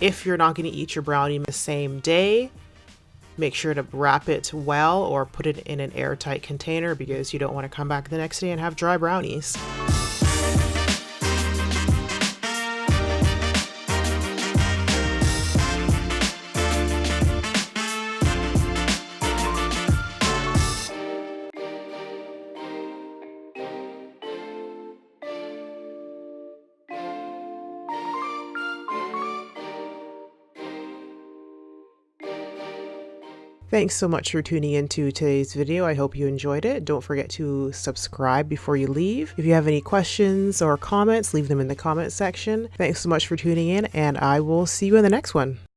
If you're not going to eat your brownie the same day, make sure to wrap it well or put it in an airtight container because you don't want to come back the next day and have dry brownies. Thanks so much for tuning into today's video. I hope you enjoyed it. Don't forget to subscribe before you leave. If you have any questions or comments, leave them in the comment section. Thanks so much for tuning in, and I will see you in the next one.